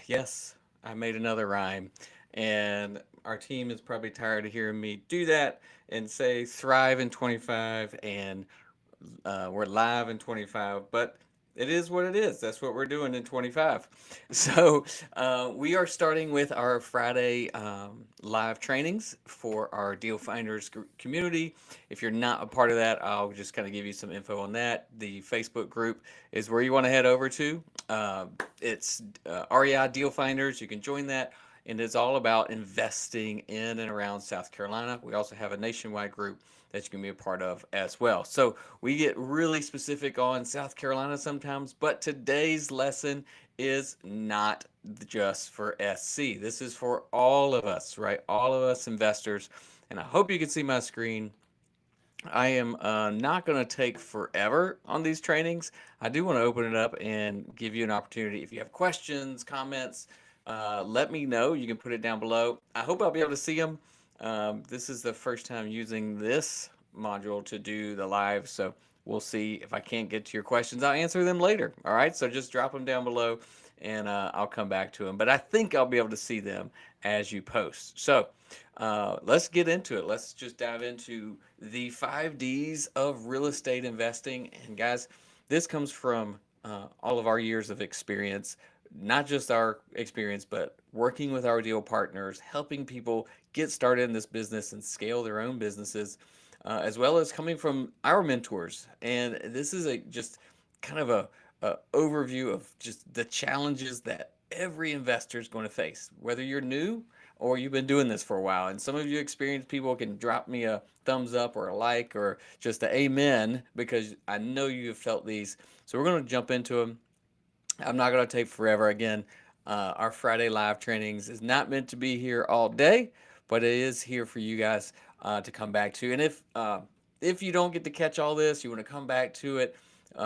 Yes, I made another rhyme. And our team is probably tired of hearing me do that and say thrive in 25 and we're live in 25, but it is what it is. That's what we're doing in 25. So we are starting with our Friday live trainings for our Deal Finders community. If you're not a part of that, I'll just kind of give you some info on that. The Facebook group is where you want to head over to. It's REI Deal Finders. You can join that. And it's all about investing in and around South Carolina. We also have a nationwide group that you can be a part of as well. So we get really specific on South Carolina sometimes, but today's lesson is not just for SC. This is for all of us, right? All of us investors. And I hope you can see my screen. I am not going to take forever on these trainings. I do want to open it up and give you an opportunity. If you have questions, comments, let me know. You can put it down below. I hope I'll be able to see them. This is the first time using this module to do the live, so we'll see. If I can't get to your questions, I'll answer them later. All right, so just drop them down below and I'll come back to them. But I think I'll be able to see them as you post. So let's get into it. Let's just dive into the 5 Ds of real estate investing. And guys, this comes from all of our years of experience, not just our experience, but working with our deal partners, helping people get started in this business and scale their own businesses, as well as coming from our mentors. And this is a just kind of a overview of just the challenges that every investor is going to face, whether you're new or you've been doing this for a while. And some of you experienced people can drop me a thumbs up or a like or just a amen because I know you have felt these. So we're going to jump into them. I'm not going to take forever. Again, our Friday live trainings is not meant to be here all day, but it is here for you guys to come back to. And if you don't get to catch all this, you want to come back to it,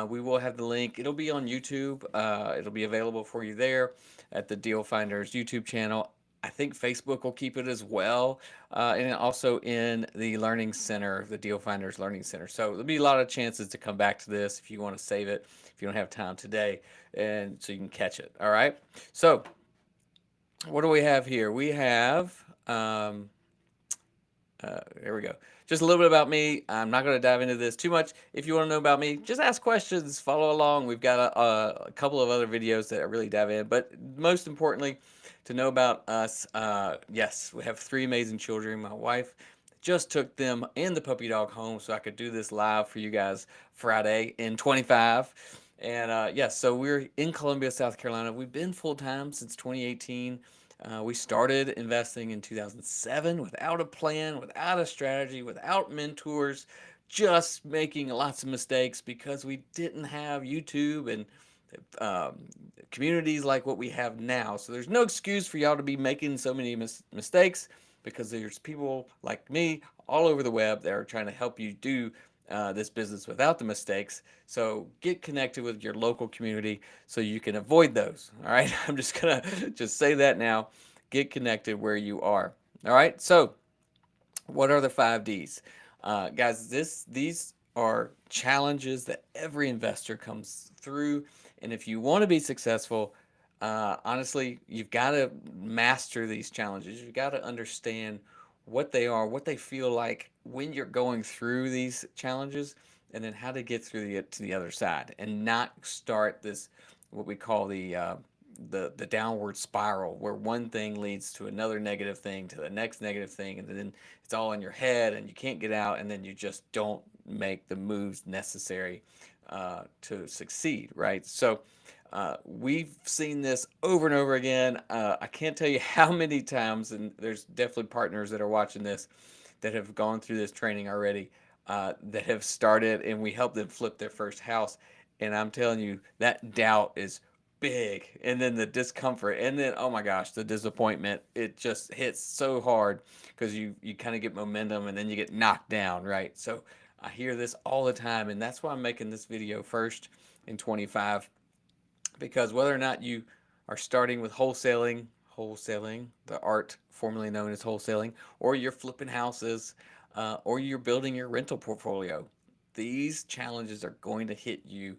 we will have the link. It'll be on YouTube. It'll be available for you there at the Deal Finders YouTube channel. I think Facebook will keep it as well, and also in the Learning Center, the Deal Finders Learning Center. So there'll be a lot of chances to come back to this if you want to save it, if you don't have time today, and so you can catch it. All right. So what do we have here? We have there we go. Just a little bit about me. I'm not going to dive into this too much. If you want to know about me, just ask questions, follow along. We've got a couple of other videos that really dive in. But most importantly, to know about us, yes, we have 3 amazing children. My wife just took them and the puppy dog home so I could do this live for you guys Friday in 25. And yes, so we're in Columbia, South Carolina. We've been full time since 2018. We started investing in 2007 without a plan, without a strategy, without mentors, just making lots of mistakes because we didn't have YouTube and um, communities like what we have now. So there's no excuse for y'all to be making so many mistakes because there's people like me all over the web that are trying to help you do this business without the mistakes. So get connected with your local community so you can avoid those. All right. I'm just going to just say that now. Get connected where you are. All right. So what are the 5 Ds? Guys, these are challenges that every investor comes through. And if you want to be successful, honestly, you've got to master these challenges. You've got to understand what they are, what they feel like when you're going through these challenges, and then how to get through to the other side and not start this what we call the downward spiral where one thing leads to another negative thing to the next negative thing, and then it's all in your head and you can't get out, and then you just don't make the moves necessary to succeed, right? So we've seen this over and over again. I can't tell you how many times, and there's definitely partners that are watching this that have gone through this training already, that have started, and we help them flip their first house. And I'm telling you, that doubt is big, and then the discomfort, and then oh my gosh, the disappointment. It just hits so hard because you kind of get momentum, and then you get knocked down, right? So I hear this all the time, and that's why I'm making this video first in 25, because whether or not you are starting with wholesaling, the art formerly known as wholesaling, or you're flipping houses, or you're building your rental portfolio, these challenges are going to hit you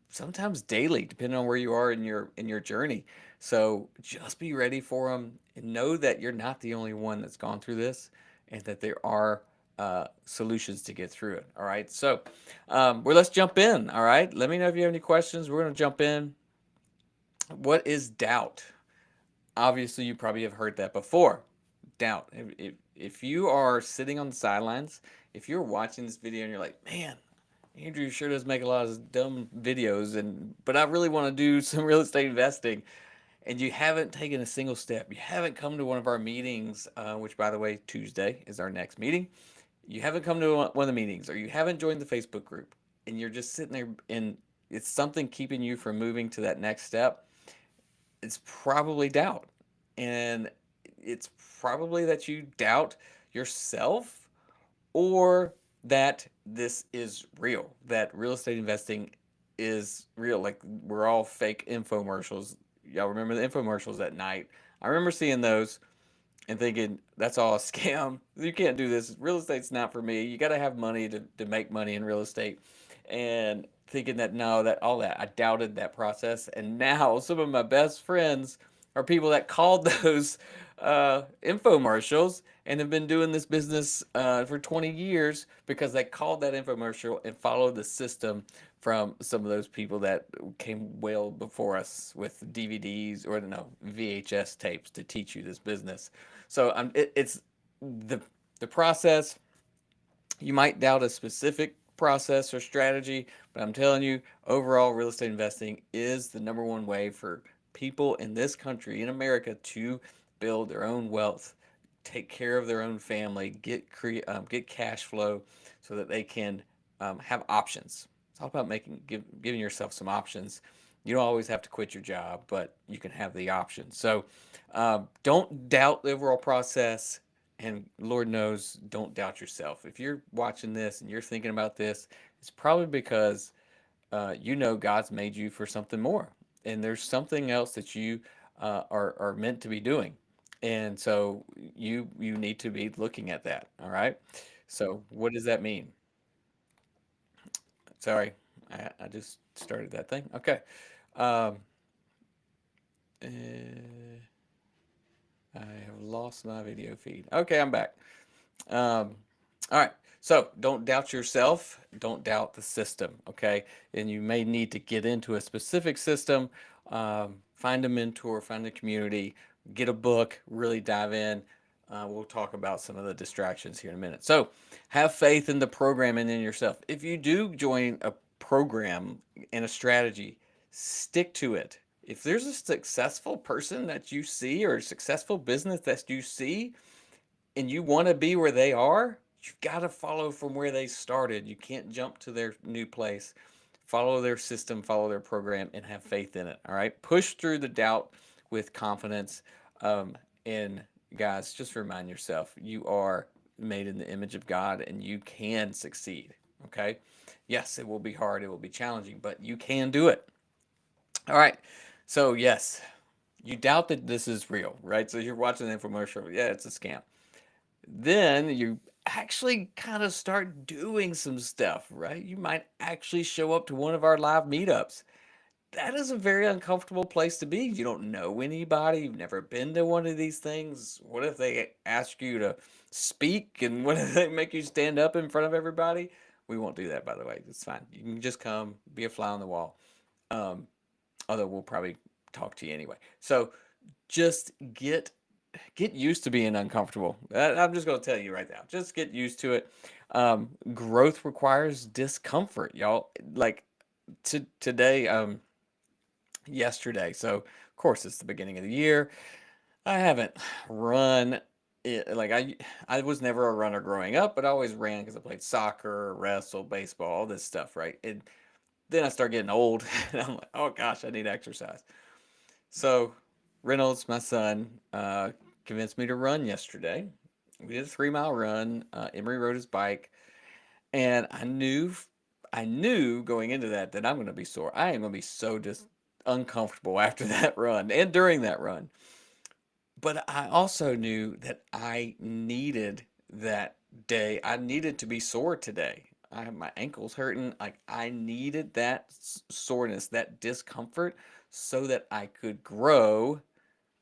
sometimes daily, depending on where you are in your journey. So just be ready for them and know that you're not the only one that's gone through this, and that there are solutions to get through it. All right. So, well, let's jump in. All right. Let me know if you have any questions. We're going to jump in. What is doubt? Obviously, you probably have heard that before. Doubt. If you are sitting on the sidelines, if you're watching this video and you're like, man, Andrew sure does make a lot of dumb videos, but I really want to do some real estate investing, and you haven't taken a single step, you haven't come to one of our meetings, which, by the way, Tuesday is our next meeting. You haven't come to one of the meetings, or you haven't joined the Facebook group, and you're just sitting there, and it's something keeping you from moving to that next step. It's probably doubt. And it's probably that you doubt yourself, or that this is real, that real estate investing is real. Like, we're all fake infomercials. Y'all remember the infomercials at night? I remember seeing those and thinking, that's all a scam. You can't do this. Real estate's not for me. You got to have money to make money in real estate. And thinking that, no, that all that, I doubted that process. And now some of my best friends are people that called those infomercials and have been doing this business for 20 years because they called that infomercial and followed the system from some of those people that came well before us with DVDs, or no, VHS tapes to teach you this business. So it's the the process. You might doubt a specific process or strategy, but I'm telling you, overall, real estate investing is the number one way for people in this country, in America, to build their own wealth, take care of their own family, get cash flow, so that they can have options. It's all about giving yourself some options. You don't always have to quit your job, but you can have the option. So don't doubt the overall process. And Lord knows, don't doubt yourself. If you're watching this and you're thinking about this, it's probably because you know God's made you for something more. And there's something else that you are meant to be doing. And so you need to be looking at that. All right. So what does that mean? Sorry, I just started that thing. Okay. Um, uh, I have lost my video feed. Okay, I'm back. Um, all right. So don't doubt yourself. Don't doubt the system. Okay. And you may need to get into a specific system, find a mentor, find a community, get a book, really dive in. We'll talk about some of the distractions here in a minute. So have faith in the program and in yourself. If you do join a program and a strategy, stick to it. If there's a successful person that you see, or a successful business that you see, and you want to be where they are, you've got to follow from where they started. You can't jump to their new place. Follow their system, follow their program, and have faith in it. All right. Push through the doubt with confidence. And guys, just remind yourself, you are made in the image of God, and you can succeed. Okay. Yes, it will be hard, it will be challenging, but you can do it. All right. So, yes, you doubt that this is real, right? So you're watching the infomercial. Yeah, it's a scam. Then you actually kind of start doing some stuff, right? You might actually show up to one of our live meetups. That is a very uncomfortable place to be. You don't know anybody. You've never been to one of these things. What if they ask you to speak, and what if they make you stand up in front of everybody? We won't do that, by the way. It's fine. You can just come, be a fly on the wall. Um, Although we'll probably talk to you anyway. So just get used to being uncomfortable. I'm just going to tell you right now. Just get used to it. Growth requires discomfort, y'all. Like today, yesterday. So of course it's the beginning of the year. I haven't run it, like I was never a runner growing up, but I always ran because I played soccer, wrestled, baseball, all this stuff, right? And then I start getting old, and I'm like, oh gosh, I need exercise. So Reynolds, my son, convinced me to run yesterday. We did a 3 mile run. Emery rode his bike, and I knew going into that I'm going to be sore. I am going to be so just uncomfortable after that run and during that run. But I also knew that I needed that day. I needed to be sore today. my ankle's hurting. Like I needed that soreness, that discomfort, so that I could grow,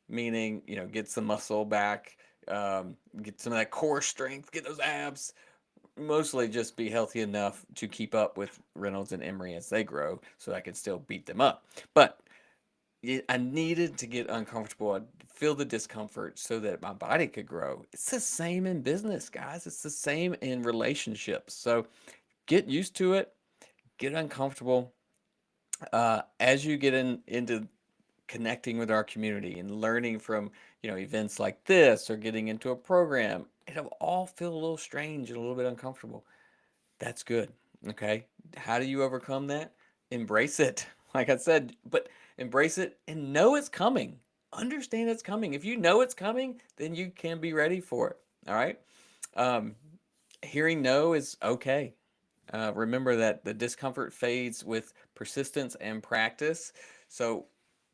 meaning, get some muscle back, get some of that core strength, get those abs, mostly just be healthy enough to keep up with Reynolds and Emery as they grow so I can still beat them up. But I needed to get uncomfortable and feel the discomfort so that my body could grow. It's the same in business, guys. It's the same in relationships. So get used to it, get uncomfortable. As you get into connecting with our community and learning from, events like this or getting into a program, it'll all feel a little strange and a little bit uncomfortable. That's good. Okay. How do you overcome that? Embrace it. Like I said, but embrace it and know it's coming. Understand it's coming. If you know it's coming, then you can be ready for it. All right. Um, Hearing no is okay. Remember that the discomfort fades with persistence and practice. So,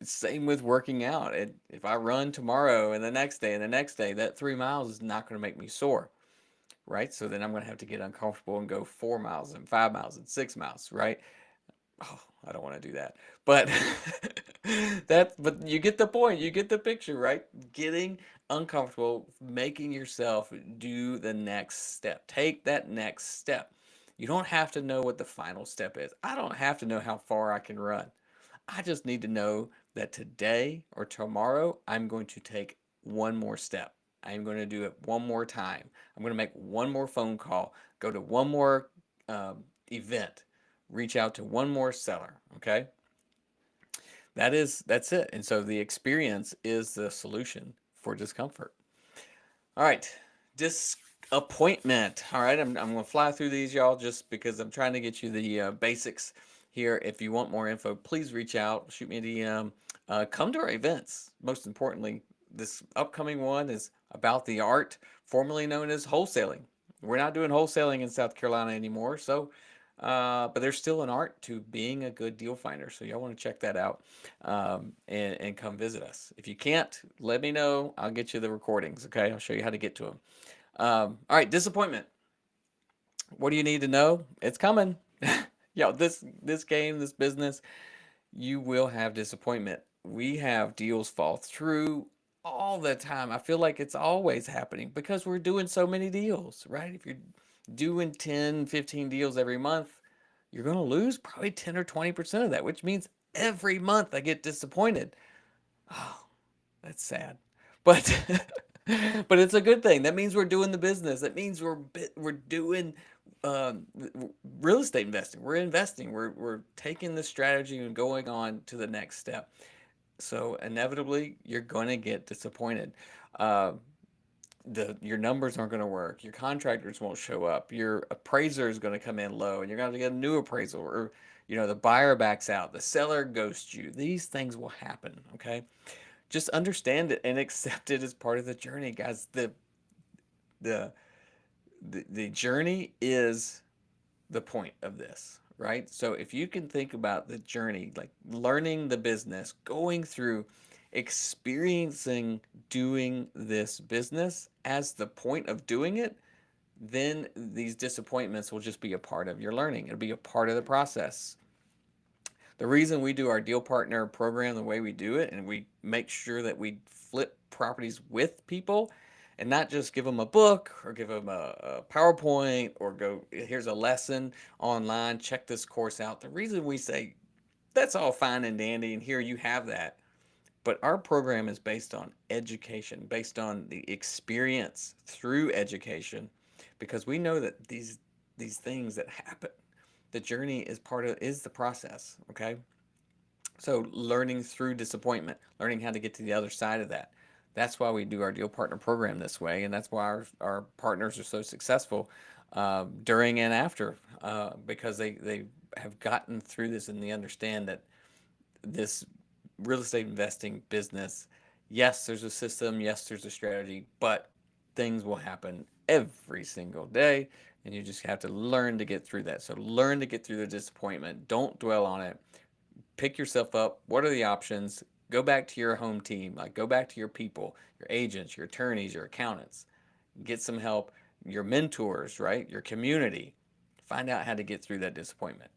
same with working out. If I run tomorrow and the next day and the next day, that 3 miles is not going to make me sore, right? So then I'm going to have to get uncomfortable and go 4 miles and 5 miles and 6 miles, right? Oh, I don't want to do that. But but you get the point. You get the picture, right? Getting uncomfortable, making yourself do the next step. Take that next step. You don't have to know what the final step is. I don't have to know how far I can run. I just need to know that today or tomorrow I'm going to take one more step. I'm going to do it one more time. I'm going to make one more phone call, go to one more event, reach out to one more seller. Okay, that's it. And so the experience is the solution for discomfort. All right, disappointment. All right, I'm going to fly through these, y'all, just because I'm trying to get you the basics here. If you want more info, please reach out, shoot me a DM. Come to our events. Most importantly, this upcoming one is about the art formerly known as wholesaling. We're not doing wholesaling in South Carolina anymore, so but there's still an art to being a good deal finder. So y'all want to check that out, and come visit us. If you can't, let me know. I'll get you the recordings. Okay, I'll show you how to get to them. All right, disappointment. What do you need to know? It's coming. Yo, this game, this business, you will have disappointment. We have deals fall through all the time. I feel like it's always happening because we're doing so many deals, right? If you're doing 10, 15 deals every month, you're going to lose probably 10 or 20% of that, which means every month I get disappointed. Oh, that's sad. But but it's a good thing. That means we're doing the business. That means we're doing um, real estate investing. We're investing. We're taking the strategy and going on to the next step. So inevitably, you're going to get disappointed. Uh, your numbers aren't going to work. Your contractors won't show up. Your appraiser is going to come in low, and you're going to get a new appraisal, or the buyer backs out, the seller ghosts you. These things will happen. Okay, just understand it and accept it as part of the journey, guys. The the journey is the point of this, right? So if you can think about the journey, like learning the business, going through experiencing doing this business as the point of doing it, then these disappointments will just be a part of your learning. It'll be a part of the process. The reason we do our deal partner program the way we do it, and we make sure that we flip properties with people and not just give them a book or give them a PowerPoint or go, here's a lesson online, check this course out. The reason we say that's all fine and dandy, and here you have that. But our program is based on education, based on the experience through education, because we know that these things that happen, the journey is the process. Okay, so learning through disappointment, learning how to get to the other side of that. That's why we do our deal partner program this way, and that's why our partners are so successful during and after, because they have gotten through this and they understand that this real estate investing business, yes, there's a system, yes, there's a strategy, but things will happen every single day, and you just have to learn to get through that. So learn to get through the disappointment. Don't dwell on it. Pick yourself up. What are the options? Go back to your home team. Like, go back to your people, your agents, your attorneys, your accountants. Get some help. Your mentors, right? Your community. Find out how to get through that disappointment.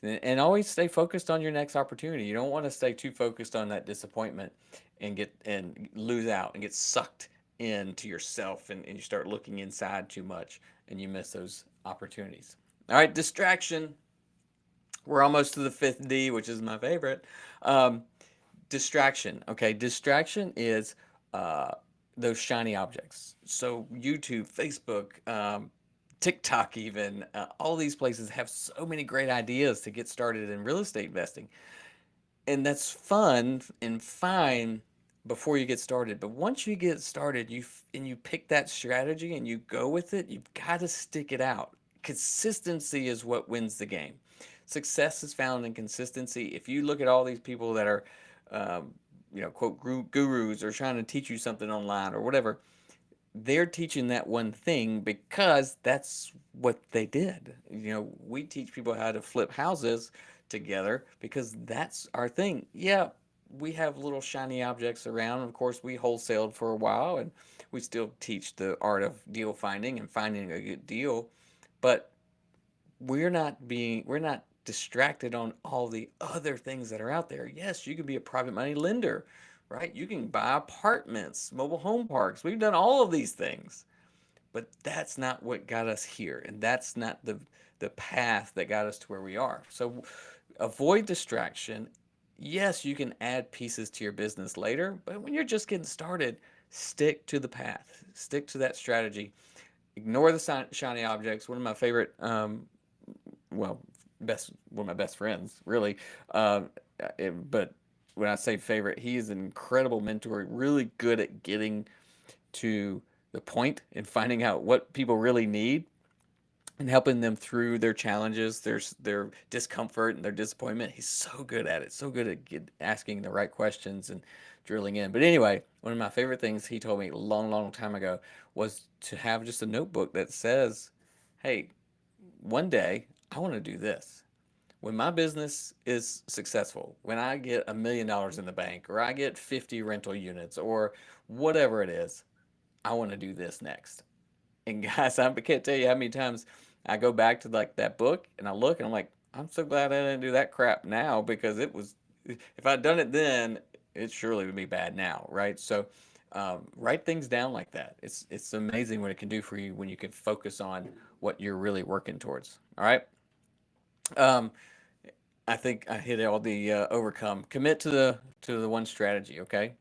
And always stay focused on your next opportunity. You don't want to stay too focused on that disappointment and lose out and get sucked into yourself and you start looking inside too much and you miss those opportunities. All right, distraction. We're almost to the fifth D, which is my favorite. Um, distraction. Okay, distraction is uh, those shiny objects. So YouTube, Facebook, TikTok, even all these places have so many great ideas to get started in real estate investing, and that's fun and fine before you get started. But once you get started, and you pick that strategy and you go with it, you've got to stick it out. Consistency is what wins the game. Success is found in consistency. If you look at all these people that are, um, quote gurus or trying to teach you something online or whatever, they're teaching that one thing because that's what they did. We teach people how to flip houses together because that's our thing. Yeah, we have little shiny objects around. Of course, we wholesaled for a while and we still teach the art of deal finding and finding a good deal, but we're not distracted on all the other things that are out there. Yes, you can be a private money lender, right? You can buy apartments, mobile home parks. We've done all of these things, but that's not what got us here, and that's not the path that got us to where we are. So avoid distraction. Yes, you can add pieces to your business later, but when you're just getting started, stick to the path, stick to that strategy. Ignore the shiny objects. One of my favorite well, best one of my best friends, really. Um, but when I say favorite, he is an incredible mentor, really good at getting to the point and finding out what people really need and helping them through their challenges, their discomfort and their disappointment. He's so good at it, so good at asking the right questions and drilling in. But anyway, one of my favorite things he told me a long, long time ago was to have just a notebook that says, "Hey, one day I want to do this. When my business is successful, when I get $1 million in the bank, or I get 50 rental units, or whatever it is, I want to do this next." And guys, I can't tell you how many times I go back to like that book and I look and I'm like, I'm so glad I didn't do that crap now because it was, if I'd done it then, it surely would be bad now, right? So write things down like that. It's amazing what it can do for you when you can focus on what you're really working towards. All right. Um, I think I hit all the overcome. Commit to the one strategy. Okay.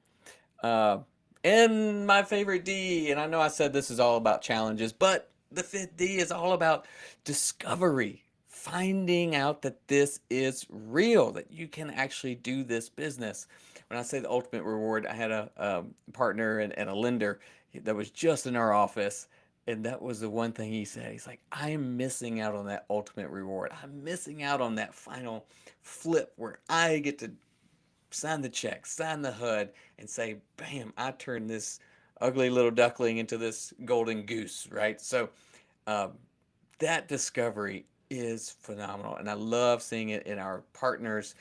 Uh, and my favorite D, and I know I said this is all about challenges, but the fifth D is all about discovery. Finding out that this is real, that you can actually do this business. When I say the ultimate reward, I had a partner and a lender that was just in our office. And that was the one thing he said. He's like, I'm missing out on that ultimate reward. I'm missing out on that final flip where I get to sign the check, sign the HUD, and say, bam, I turned this ugly little duckling into this golden goose, right? So um, that discovery is phenomenal. And I love seeing it in our partners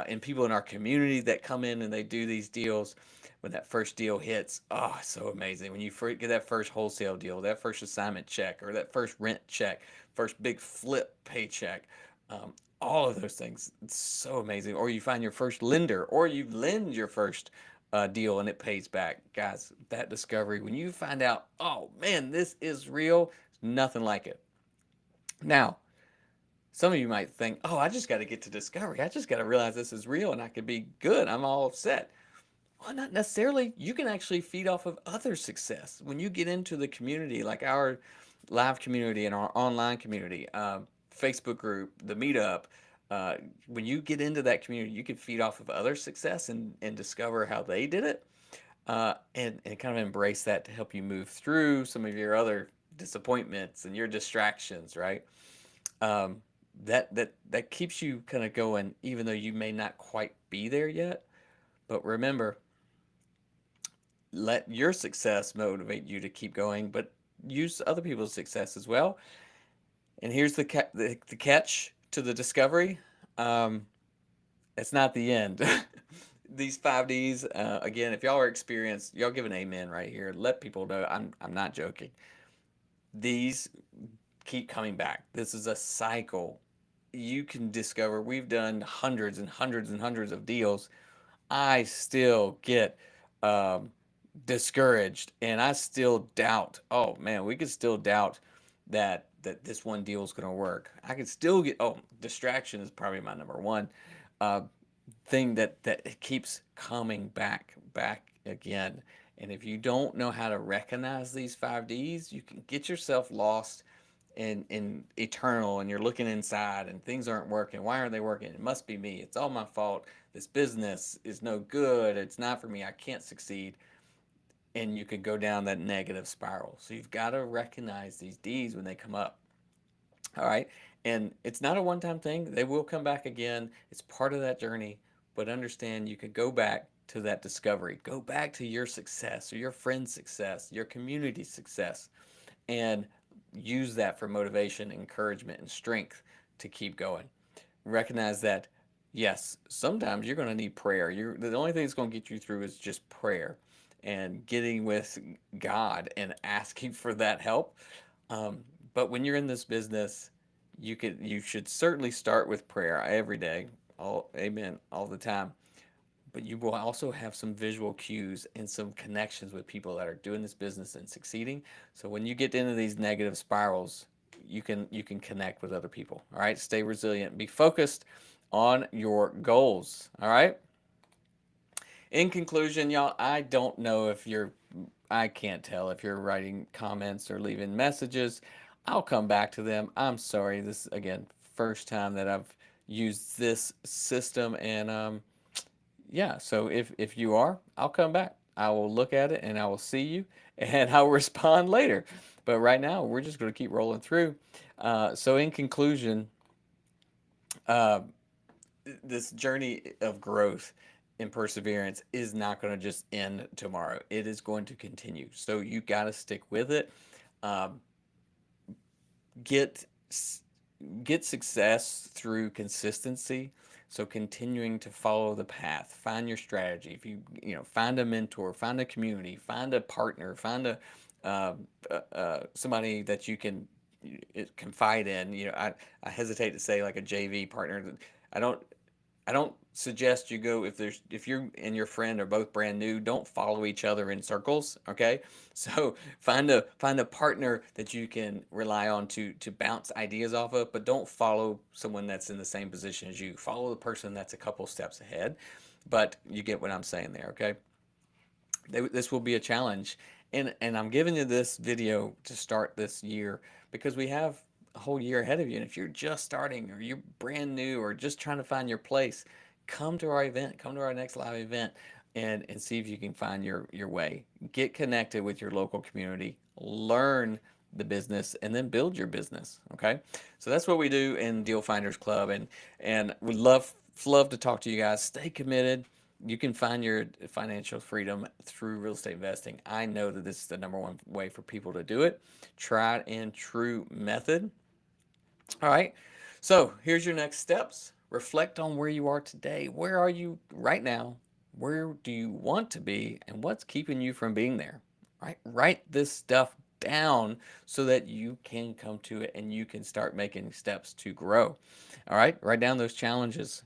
and people in our community that come in and they do these deals. When that first deal hits, oh, it's so amazing. When you get that first wholesale deal, that first assignment check, or that first rent check, first big flip paycheck, um, all of those things, it's so amazing. Or you find your first lender, or you lend your first deal and it pays back. Guys, that discovery, when you find out, oh man, this is real, nothing like it. Now, some of you might think, oh, I just got to get to discovery. I just got to realize this is real and I could be good. I'm all set. Well, not necessarily. You can actually feed off of other success. When you get into the community, like our live community and our online community, Facebook group, the meetup, uh, when you get into that community, you can feed off of other success and discover how they did it and kind of embrace that to help you move through some of your other disappointments and your distractions, right? um, that keeps you kind of going, even though you may not quite be there yet. But remember, let your success motivate you to keep going, but use other people's success as well. And here's the catch to the discovery. Um, it's not the end. These 5Ds, again, if y'all are experienced, y'all give an amen right here. Let people know I'm not joking. These keep coming back. This is a cycle. You can discover we've done hundreds and hundreds and hundreds of deals. I still get um, discouraged, and I still doubt. Oh man, we could still doubt that this one deal is going to work. I could still get. Oh, distraction is probably my number one uh, thing that it keeps coming back again. And if you don't know how to recognize these 5Ds, you can get yourself lost in eternal, and you're looking inside and things aren't working. Why aren't they working? It must be me. It's all my fault. This business is no good. It's not for me. I can't succeed. And you could go down that negative spiral. So you've got to recognize these D's when they come up. All right. And it's not a one time thing. They will come back again. It's part of that journey. But understand you could go back to that discovery, go back to your success or your friend's success, your community success, and use that for motivation, encouragement, and strength to keep going. Recognize that, yes, sometimes you're going to need prayer. The only thing that's going to get you through is just prayer and getting with God and asking for that help. Um, but when you're in this business, you should certainly start with prayer every day, all amen, all the time. But you will also have some visual cues and some connections with people that are doing this business and succeeding. So when you get into these negative spirals, you can connect with other people. All right, stay resilient, be focused on your goals. All right. In conclusion, y'all, I don't know if you're, I can't tell if you're writing comments or leaving messages. I'll come back to them. I'm sorry. This, again, first time that I've used this system. And yeah, so if you are, I'll come back. I will look at it and I will see you and I'll respond later. But right now, we're just going to keep rolling through. So, in conclusion, uh, this journey of growth and perseverance is not going to just end tomorrow. It is going to continue. So you got to stick with it. Um, get get success through consistency. So continuing to follow the path, find your strategy. If find a mentor, find a community, find a partner, find a uh, somebody that you can confide in. I hesitate to say like a JV partner. I don't I don't suggest you go if you and your friend are both brand new, don't follow each other in circles, okay? So find a partner that you can rely on to bounce ideas off of, but don't follow someone that's in the same position as you. Follow the person that's a couple steps ahead. But you get what I'm saying there, okay? This will be a challenge. And I'm giving you this video to start this year because we have a whole year ahead of you. And if you're just starting or you're brand new or just trying to find your place, come to our event, come to our next live event and see if you can find your way. Get connected with your local community, learn the business, and then build your business. Okay. So that's what we do in Deal Finders Club. And we love to talk to you guys. Stay committed. You can find your financial freedom through real estate investing. I know that this is the number one way for people to do it. Tried and true method. All right. So here's your next steps. Reflect on where you are today. Where are you right now? Where do you want to be? And what's keeping you from being there? Right? Write this stuff down so that you can come to it and you can start making steps to grow. All right. Write down those challenges.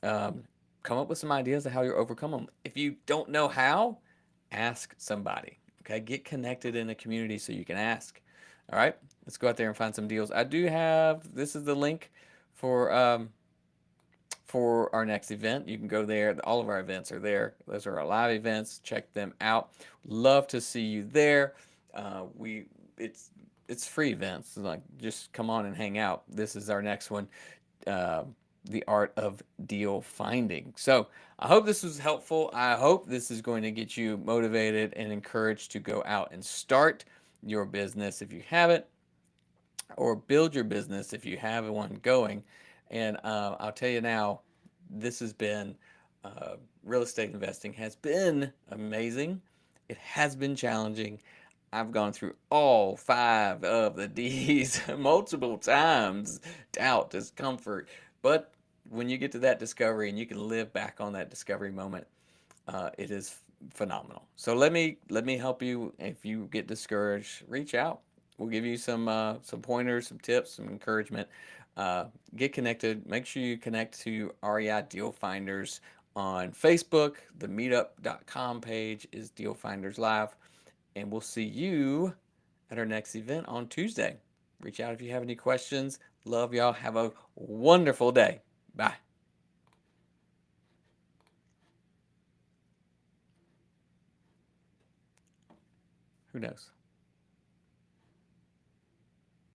Um, Come up with some ideas of how you overcome them. If you don't know how, ask somebody. Okay, get connected in a community so you can ask. All right, let's go out there and find some deals. I do have, this is the link for our next event. You can go there. All of our events are there. Those are our live events. Check them out. Love to see you there. We it's free events. Like just come on and hang out. This is our next one. The art of deal finding. So I hope this was helpful. I hope this is going to get you motivated and encouraged to go out and start your business if you haven't, or build your business if you have one going. And I'll tell you now, this has been real estate investing has been amazing. It has been challenging. I've gone through all 5 of the D's multiple times: doubt, discomfort. But when you get to that discovery and you can live back on that discovery moment, it is phenomenal. So let me help you. If you get discouraged, reach out. We'll give you some pointers, some tips, some encouragement. Get connected. Make sure you connect to REI Deal Finders on Facebook. The meetup.com page is Deal Finders Live. And we'll see you at our next event on Tuesday. Reach out if you have any questions. Love y'all. Have a wonderful day. Bye. Who knows?